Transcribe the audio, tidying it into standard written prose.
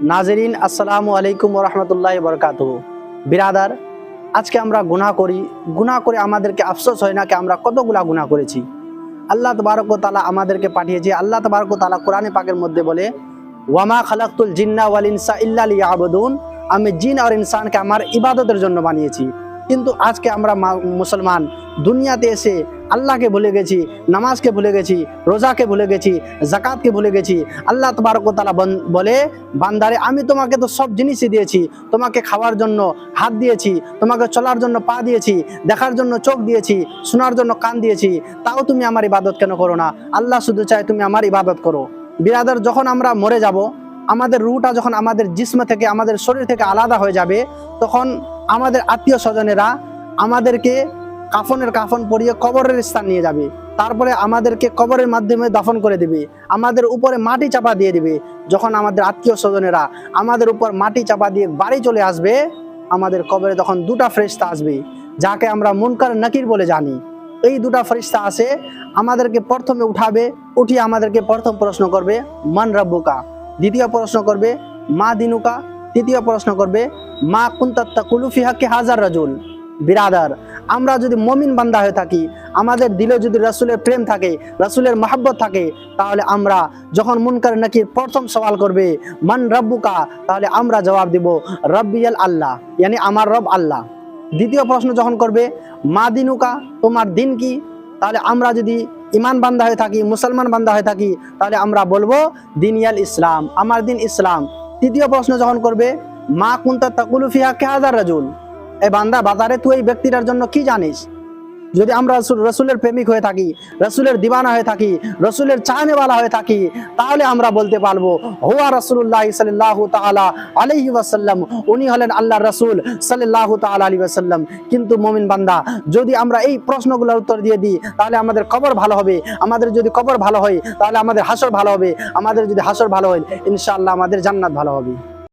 নাজরিন আসসালামু আলাইকুম ওয়া রাহমাতুল্লাহি ওয়া বারাকাতুহু। বিরাদার, আজকে আমরা গুনাহ করি, গুনাহ করে আমাদেরকে আফসোস হয় না কি আমরা কতগুলা গুনাহ করেছি। আল্লাহ তাবারক ওয়া তাআলা আমাদেরকে পাঠিয়েছে। আল্লাহ তাবারক ওয়া তাআলা কোরআনে পাকের মধ্যে বলে, ওয়ামা খালাকতুল জিন্না ওয়াল ইনসা ইল্লা লিয়াবুদুন, আমি জিন আর ইনসানকে আমার ইবাদতের জন্য বানিয়েছি। কিন্তু আজকে আমরা মুসলমান দুনিয়াতে এসে আল্লাহকে ভুলে গেছি, নামাজকে ভুলে গেছি, রোজাকে ভুলে গেছি, যাকাতকে ভুলে গেছি। আল্লাহ তাবারক ওয়া তাআলা বলে, বান্দারে আমি তোমাকে তো সব জিনিসই দিয়েছি, তোমাকে খাওয়ার জন্য হাত দিয়েছি, তোমাকে চলার জন্য পা দিয়েছি, দেখার জন্য চোখ দিয়েছি, শোনার জন্য কান দিয়েছি, তাও তুমি আমার ইবাদত কেন করো না? আল্লাহ শুধু চায় তুমি আমার ইবাদত করো। বিরাদার, যখন আমরা মরে যাব, আমাদের রুহটা যখন আমাদের জিসম থেকে, আমাদের শরীর থেকে আলাদা হয়ে যাবে, তখন আমাদের আত্মীয় স্বজনেরা আমাদেরকে কাফন পরিয়ে কবরের স্থান নিয়ে যাবে। তারপরে আমাদেরকে কবরের মাধ্যমে দাফন করে দিবে, আমাদের উপরে মাটি চাপা দিয়ে দিবে। যখন আমাদের আত্মীয় স্বজনেরা আমাদের উপর মাটি চাপা দিয়ে বাড়ি চলে আসবে, আমাদের কবরে তখন দুটা ফেরেশতা আসবে, যাকে আমরা মুনকার নাকির বলে জানি। এই দুটা ফেরেশতা আসে, আমাদেরকে প্রথমে উঠাবে, উঠিয়ে আমাদেরকে প্রথম প্রশ্ন করবে মান রাব্বুকা, দ্বিতীয় প্রশ্ন করবে মা দিনুকা, তৃতীয় প্রশ্ন করবে মা কুনতা তাকুলু ফি হাক্কি হাজার রাজুল। বিরাদার, আমরা যদি মুমিন বান্দা হয়ে থাকি, আমাদের দিলে যদি রাসূলের প্রেম থাকে, রাসূলের মহব্বত থাকে, তাহলে আমরা যখন মুনকার নাকির প্রথম সওয়াল করবে মান রাব্বুকা, তাহলে আমরা জবাব দেব রব্বিয়াল আল্লাহ, ইয়ানি আমার রব আল্লাহ। দ্বিতীয় প্রশ্ন যখন করবে মা দিনুকা, তোমার দিন কি, তাহলে আমরা যদি ইমান বান্দা হয়ে থাকি, মুসলমান বান্দা হয়ে থাকি, তাহলে আমরা বলবো দিনিয়াল ইসলাম, আমার দিন ইসলাম। তৃতীয় প্রশ্ন যখন করবে মা কুনতা তাকুলু ফি হাক্কি হাযার রাজুল, এ বান্দা বাজারে তুই এই ব্যক্তিটার জন্য কি জানিস? যদি আমরা রসুলের প্রেমিক হয়ে থাকি, রসুলের দিওয়ানা হয়ে থাকি, রসুলের চাহনেওয়ালা হয়ে থাকি, তাহলে আমরা বলতে পারবো হুয়া রাসূলুল্লাহ সাল্লাল্লাহু তাআলা আলাইহি ওয়াসাল্লাম, উনি হলেন আল্লাহর রাসূল সাল্লাল্লাহু তাআলা আলাইহি ওয়াসাল্লাম। কিন্তু মুমিন বান্দা যদি আমরা এই প্রশ্নগুলোর উত্তর দিয়ে দিই, তাহলে আমাদের কবর ভালো হবে। আমাদের যদি কবর ভালো হয়, তাহলে আমাদের হাসর ভালো হবে। আমাদের যদি হাসর ভালো হয়, ইনশাআল্লাহ আমাদের জান্নাত ভালো হবে।